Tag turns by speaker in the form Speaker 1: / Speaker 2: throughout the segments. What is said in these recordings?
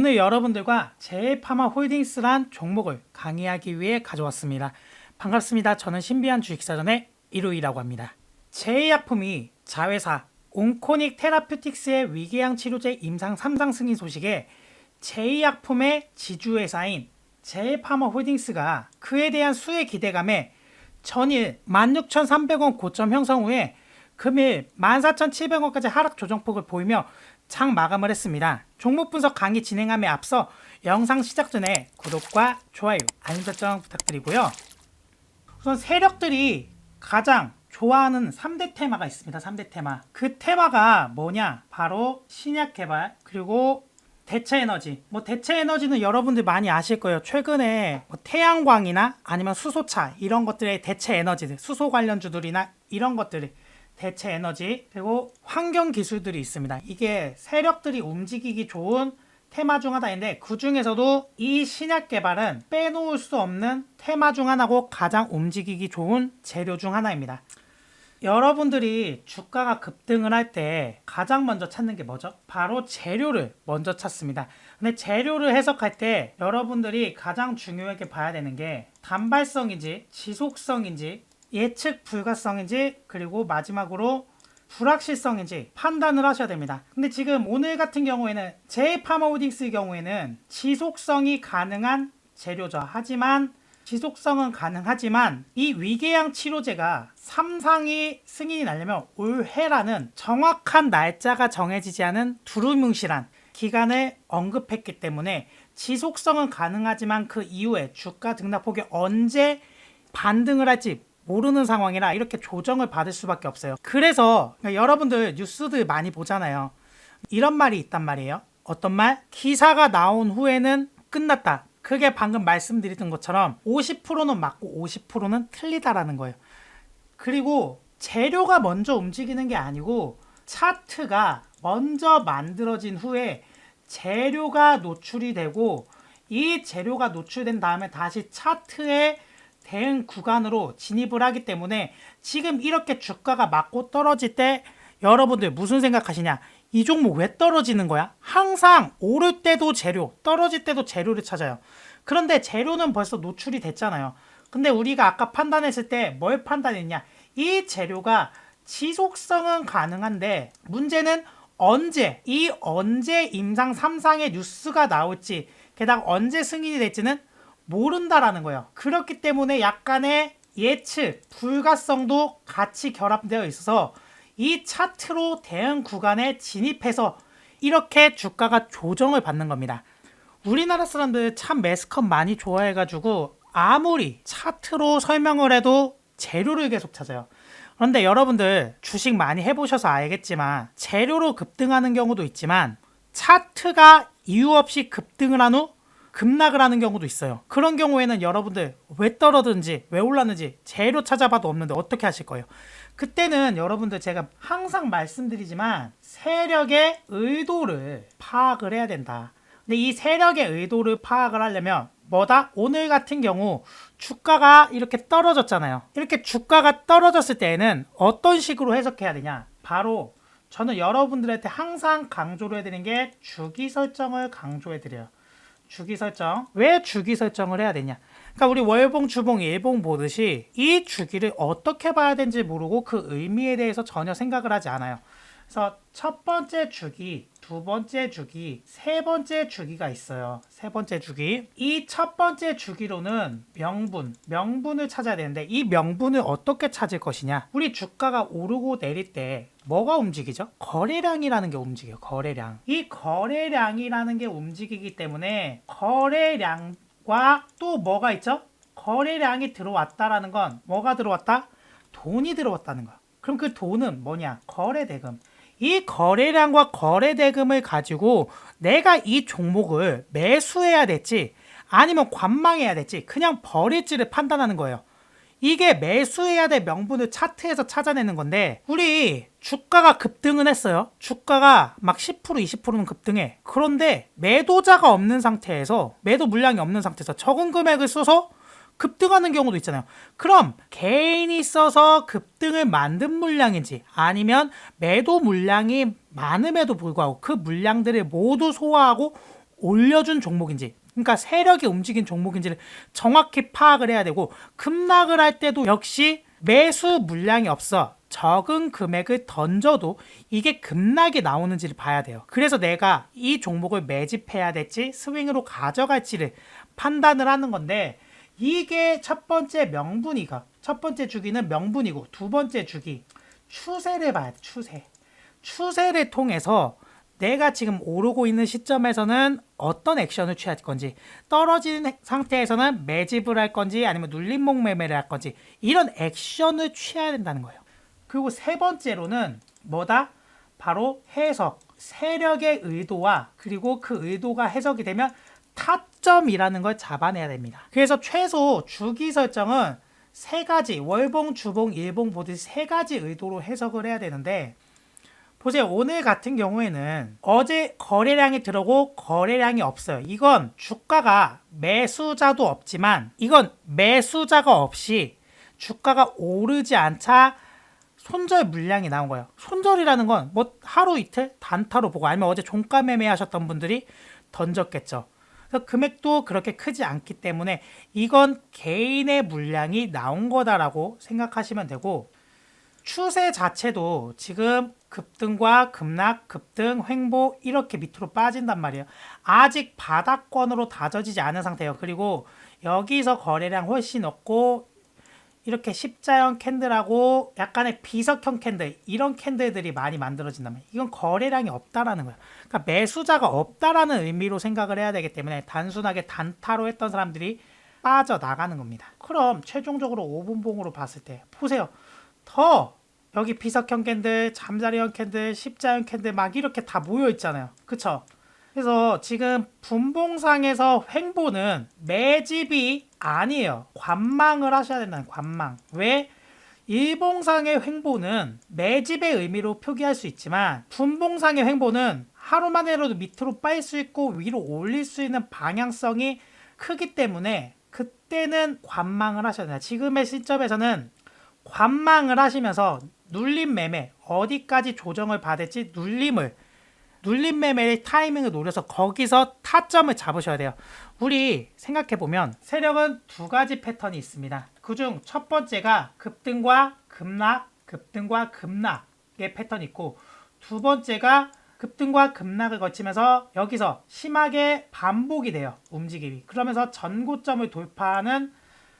Speaker 1: 오늘 여러분들과 제일파마홀딩스란 종목을 강의하기 위해 가져왔습니다. 반갑습니다. 저는 신비한 주식사전의 이루이라고 합니다. 제이약품이 자회사 온코닉 테라퓨틱스의 위궤양 치료제 임상 3상 승인 소식에 제이약품의 지주회사인 제일파마홀딩스가 그에 대한 수혜 기대감에 전일 16,300원 고점 형성 후에 금일 14,700원까지 하락 조정폭을 보이며 장 마감을 했습니다. 종목 분석 강의 진행함에 앞서 영상 시작 전에 구독과 좋아요, 알림 설정 부탁드리고요. 우선 세력들이 가장 좋아하는 3대 테마가 있습니다. 3대 테마. 그 테마가 뭐냐? 바로 신약 개발, 그리고 대체 에너지. 대체 에너지는 여러분들 많이 아실 거예요. 최근에 태양광이나 아니면 수소차 이런 것들의 대체 에너지들, 수소 관련주들이나 이런 것들이 대체 에너지, 그리고 환경 기술들이 있습니다. 이게 세력들이 움직이기 좋은 테마 중 하나인데, 그 중에서도 이 신약 개발은 빼놓을 수 없는 테마 중 하나고 가장 움직이기 좋은 재료 중 하나입니다. 여러분들이 주가가 급등을 할 때 가장 먼저 찾는 게 뭐죠? 바로 재료를 먼저 찾습니다. 근데 재료를 해석할 때 여러분들이 가장 중요하게 봐야 되는 게 단발성인지 지속성인지 예측 불가성인지, 그리고 마지막으로 불확실성인지 판단을 하셔야 됩니다. 근데 지금 오늘 같은 경우에는 제이파마홀딩스의 경우에는 지속성이 가능한 재료죠. 하지만 지속성은 가능하지만 이 위궤양 치료제가 3상이 승인이 나려면 올해라는 정확한 날짜가 정해지지 않은 두루뭉실한 기간을 언급했기 때문에 지속성은 가능하지만 그 이후에 주가 등락폭이 언제 반등을 할지 모르는 상황이라 이렇게 조정을 받을 수밖에 없어요. 그래서 여러분들 뉴스들 많이 보잖아요. 이런 말이 있단 말이에요. 어떤 말? 기사가 나온 후에는 끝났다. 그게 방금 말씀드렸던 것처럼 50%는 맞고 50%는 틀리다라는 거예요. 그리고 재료가 먼저 움직이는 게 아니고 차트가 먼저 만들어진 후에 재료가 노출이 되고, 이 재료가 노출된 다음에 다시 차트에 대응 구간으로 진입을 하기 때문에 지금 이렇게 주가가 맞고 떨어질 때 여러분들 무슨 생각하시냐? 이 종목 왜 떨어지는 거야? 항상 오를 때도 재료, 떨어질 때도 재료를 찾아요. 그런데 재료는 벌써 노출이 됐잖아요. 근데 우리가 아까 판단했을 때 뭘 판단했냐? 이 재료가 지속성은 가능한데 문제는 언제 임상 3상의 뉴스가 나올지, 게다가 언제 승인이 될지는 모른다라는 거예요. 그렇기 때문에 약간의 예측, 불가성도 같이 결합되어 있어서 이 차트로 대응 구간에 진입해서 이렇게 주가가 조정을 받는 겁니다. 우리나라 사람들 참 매스컴 많이 좋아해가지고 아무리 차트로 설명을 해도 재료를 계속 찾아요. 그런데 여러분들 주식 많이 해보셔서 알겠지만 재료로 급등하는 경우도 있지만 차트가 이유 없이 급등을 한 후 급락을 하는 경우도 있어요. 그런 경우에는 여러분들 왜 떨어졌는지 왜 올랐는지 재료 찾아봐도 없는데 어떻게 하실 거예요? 그때는 여러분들 제가 항상 말씀드리지만 세력의 의도를 파악을 해야 된다. 근데 이 세력의 의도를 파악을 하려면 뭐다? 오늘 같은 경우 주가가 이렇게 떨어졌잖아요. 이렇게 주가가 떨어졌을 때에는 어떤 식으로 해석해야 되냐? 바로 저는 여러분들한테 항상 강조를 해드리는 게 주기 설정을 강조해드려요. 주기 설정. 왜 주기 설정을 해야 되냐? 그러니까 우리 월봉, 주봉, 일봉 보듯이 이 주기를 어떻게 봐야 되는지 모르고 그 의미에 대해서 전혀 생각을 하지 않아요. 그래서 첫 번째 주기, 두 번째 주기, 세 번째 주기가 있어요. 세 번째 주기. 이 첫 번째 주기로는 명분을 찾아야 되는데 이 명분을 어떻게 찾을 것이냐? 우리 주가가 오르고 내릴 때 뭐가 움직이죠? 거래량이라는 게 움직여요. 거래량. 이 거래량이라는 게 움직이기 때문에 거래량과 또 뭐가 있죠? 거래량이 들어왔다라는 건 뭐가 들어왔다? 돈이 들어왔다는 거. 그럼 그 돈은 뭐냐? 거래대금. 이 거래량과 거래대금을 가지고 내가 이 종목을 매수해야 될지 아니면 관망해야 될지 그냥 버릴지를 판단하는 거예요. 이게 매수해야 될 명분을 차트에서 찾아내는 건데, 우리 주가가 급등은 했어요. 주가가 막 10% 20%는 급등해. 그런데 매도자가 없는 상태에서, 매도 물량이 없는 상태에서 적은 금액을 써서 급등하는 경우도 있잖아요. 그럼 개인이 써서 급등을 만든 물량인지 아니면 매도 물량이 많음에도 불구하고 그 물량들을 모두 소화하고 올려준 종목인지, 그러니까 세력이 움직인 종목인지를 정확히 파악을 해야 되고, 급락을 할 때도 역시 매수 물량이 없어 적은 금액을 던져도 이게 급락이 나오는지를 봐야 돼요. 그래서 내가 이 종목을 매집해야 될지 스윙으로 가져갈지를 판단을 하는 건데, 이게 첫 번째 명분이가, 첫 번째 주기는 명분이고, 두 번째 주기 추세를 봐야 돼. 추세를 통해서 내가 지금 오르고 있는 시점에서는 어떤 액션을 취할 건지, 떨어지는 상태에서는 매집을 할 건지 아니면 눌림목 매매를 할 건지, 이런 액션을 취해야 된다는 거예요. 그리고 세 번째로는 뭐다? 바로 해석. 세력의 의도와 그리고 그 의도가 해석이 되면 타점이라는 걸 잡아내야 됩니다. 그래서 최소 주기 설정은 세 가지, 월봉, 주봉, 일봉 보듯이 세 가지 의도로 해석을 해야 되는데, 보세요. 오늘 같은 경우에는 어제 거래량이 들어오고 거래량이 없어요. 이건 주가가 매수자도 없지만 이건 매수자가 없이 주가가 오르지 않자 손절 물량이 나온 거예요. 손절이라는 건 뭐 하루 이틀 단타로 보고 아니면 어제 종가 매매하셨던 분들이 던졌겠죠. 그래서 금액도 그렇게 크지 않기 때문에 이건 개인의 물량이 나온 거다라고 생각하시면 되고, 추세 자체도 지금 급등과 급락, 급등, 횡보 이렇게 밑으로 빠진단 말이에요. 아직 바닥권으로 다져지지 않은 상태예요. 그리고 여기서 거래량 훨씬 없고 이렇게 십자형 캔들하고 약간의 비석형 캔들, 이런 캔들들이 많이 만들어진다면 이건 거래량이 없다라는 거예요. 그러니까 매수자가 없다라는 의미로 생각을 해야 되기 때문에 단순하게 단타로 했던 사람들이 빠져나가는 겁니다. 그럼 최종적으로 5분봉으로 봤을 때 보세요. 더 여기 비석형 캔들, 잠자리형 캔들, 십자형 캔들 막 이렇게 다 모여 있잖아요. 그쵸? 그래서 지금 분봉상에서 횡보는 매집이 아니에요. 관망을 하셔야 된다는, 관망. 왜? 일봉상의 횡보는 매집의 의미로 표기할 수 있지만 분봉상의 횡보는 하루만 해도 밑으로 빠질 수 있고 위로 올릴 수 있는 방향성이 크기 때문에 그때는 관망을 하셔야 돼요. 지금의 시점에서는 관망을 하시면서 눌림 매매, 어디까지 조정을 받을지 눌림 매매의 타이밍을 노려서 거기서 타점을 잡으셔야 돼요. 우리 생각해보면 세력은 두 가지 패턴이 있습니다. 그중 첫 번째가 급등과 급락, 급등과 급락의 패턴이 있고, 두 번째가 급등과 급락을 거치면서 여기서 심하게 반복이 돼요. 움직임이. 그러면서 전고점을 돌파하는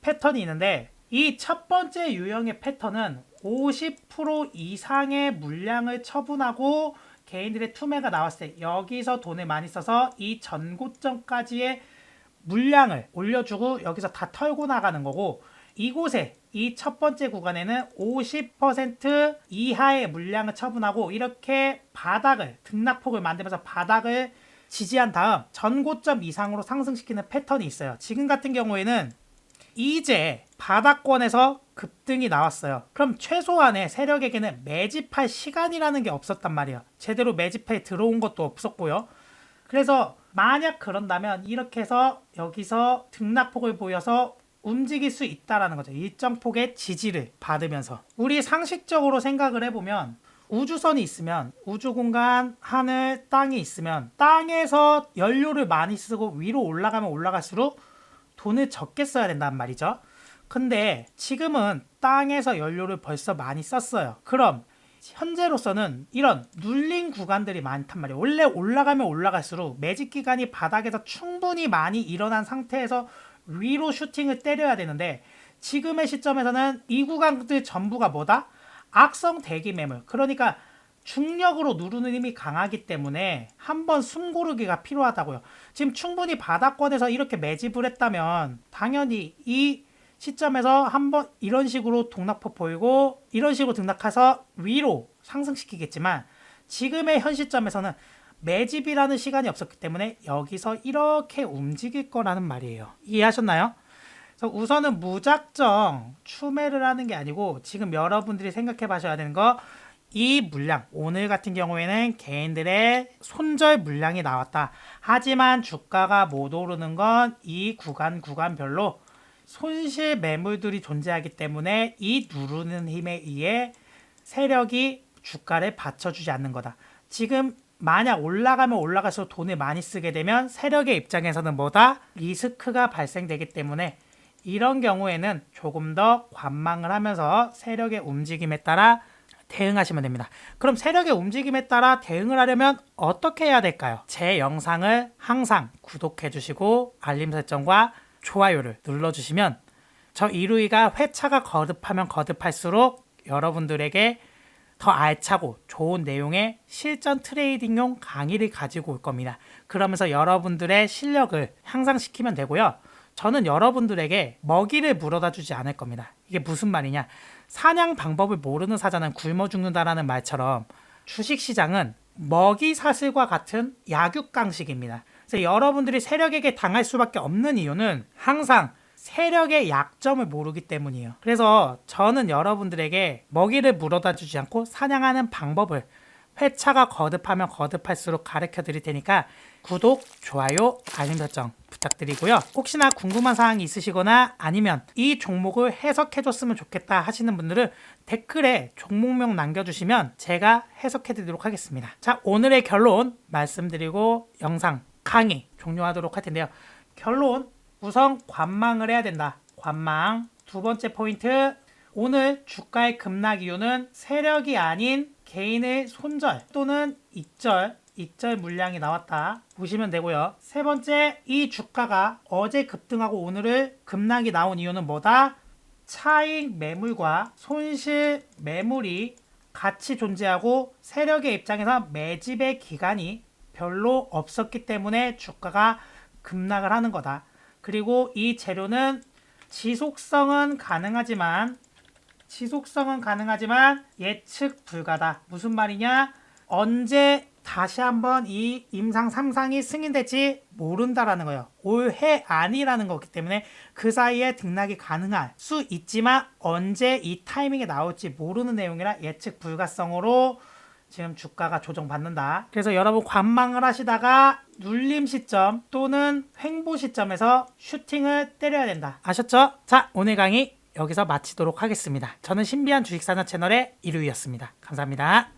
Speaker 1: 패턴이 있는데, 이 첫 번째 유형의 패턴은 50% 이상의 물량을 처분하고 개인들의 투매가 나왔을 때 여기서 돈을 많이 써서 이 전고점까지의 물량을 올려주고 여기서 다 털고 나가는 거고, 이곳에 이 첫 번째 구간에는 50% 이하의 물량을 처분하고 이렇게 바닥을, 등락폭을 만들면서 바닥을 지지한 다음 전고점 이상으로 상승시키는 패턴이 있어요. 지금 같은 경우에는 이제 바닥권에서 급등이 나왔어요. 그럼 최소한의 세력에게는 매집할 시간이라는 게 없었단 말이에요. 제대로 매집해 들어온 것도 없었고요. 그래서 만약 그런다면 이렇게 해서 여기서 등락폭을 보여서 움직일 수 있다라는 거죠. 일정 폭의 지지를 받으면서. 우리 상식적으로 생각을 해보면 우주선이 있으면, 우주 공간, 하늘, 땅이 있으면 땅에서 연료를 많이 쓰고 위로 올라가면 올라갈수록 돈을 적게 써야 된단 말이죠. 근데 지금은 땅에서 연료를 벌써 많이 썼어요. 그럼 현재로서는 이런 눌린 구간들이 많단 말이에요. 원래 올라가면 올라갈수록 매집 기간이 바닥에서 충분히 많이 일어난 상태에서 위로 슈팅을 때려야 되는데, 지금의 시점에서는 이 구간들 전부가 뭐다? 악성 대기 매물. 그러니까 중력으로 누르는 힘이 강하기 때문에 한번 숨 고르기가 필요하다고요. 지금 충분히 바닥권에서 이렇게 매집을 했다면 당연히 이 시점에서 한번 이런 식으로 동락폭 보이고 이런 식으로 등락해서 위로 상승시키겠지만, 지금의 현 시점에서는 매집이라는 시간이 없었기 때문에 여기서 이렇게 움직일 거라는 말이에요. 이해하셨나요? 그래서 우선은 무작정 추매를 하는 게 아니고 지금 여러분들이 생각해 봐셔야 되는 거, 이 물량, 오늘 같은 경우에는 개인들의 손절 물량이 나왔다. 하지만 주가가 못 오르는 건 이 구간별로 손실 매물들이 존재하기 때문에 이 누르는 힘에 의해 세력이 주가를 받쳐주지 않는 거다. 지금 만약 올라가면 올라갈수록 돈을 많이 쓰게 되면 세력의 입장에서는 뭐다? 리스크가 발생되기 때문에 이런 경우에는 조금 더 관망을 하면서 세력의 움직임에 따라 대응하시면 됩니다. 그럼 세력의 움직임에 따라 대응을 하려면 어떻게 해야 될까요? 제 영상을 항상 구독해 주시고 알림 설정과 좋아요를 눌러주시면 저 이루이가 회차가 거듭하면 거듭할수록 여러분들에게 더 알차고 좋은 내용의 실전 트레이딩용 강의를 가지고 올 겁니다. 그러면서 여러분들의 실력을 향상시키면 되고요. 저는 여러분들에게 먹이를 물어다 주지 않을 겁니다. 이게 무슨 말이냐? 사냥 방법을 모르는 사자는 굶어 죽는다라는 말처럼 주식시장은 먹이 사슬과 같은 약육강식입니다. 그래서 여러분들이 세력에게 당할 수밖에 없는 이유는 항상 세력의 약점을 모르기 때문이에요. 그래서 저는 여러분들에게 먹이를 물어다 주지 않고 사냥하는 방법을 회차가 거듭하면 거듭할수록 가르쳐 드릴 테니까 구독, 좋아요, 알림 설정 부탁드리고요. 혹시나 궁금한 사항이 있으시거나 아니면 이 종목을 해석해 줬으면 좋겠다 하시는 분들은 댓글에 종목명 남겨주시면 제가 해석해 드리도록 하겠습니다. 자, 오늘의 결론 말씀드리고 영상 강의 종료하도록 할 텐데요. 결론, 우선 관망을 해야 된다. 관망. 두 번째 포인트, 오늘 주가의 급락 이유는 세력이 아닌 개인의 손절 또는 익절 물량이 나왔다 보시면 되고요. 세 번째, 이 주가가 어제 급등하고 오늘을 급락이 나온 이유는 뭐다? 차익 매물과 손실 매물이 같이 존재하고 세력의 입장에서 매집의 기간이 별로 없었기 때문에 주가가 급락을 하는 거다. 그리고 이 재료는 지속성은 가능하지만 예측 불가다. 무슨 말이냐? 언제 다시 한번 이 임상 3상이 승인될지 모른다라는 거예요. 올해 아니라는 거기 때문에 그 사이에 등락이 가능할 수 있지만 언제 이 타이밍에 나올지 모르는 내용이라 예측 불가성으로 지금 주가가 조정받는다. 그래서 여러분 관망을 하시다가 눌림 시점 또는 횡보 시점에서 슈팅을 때려야 된다. 아셨죠? 자, 오늘 강의 여기서 마치도록 하겠습니다. 저는 신비한 주식사나 채널의 이루이였습니다. 감사합니다.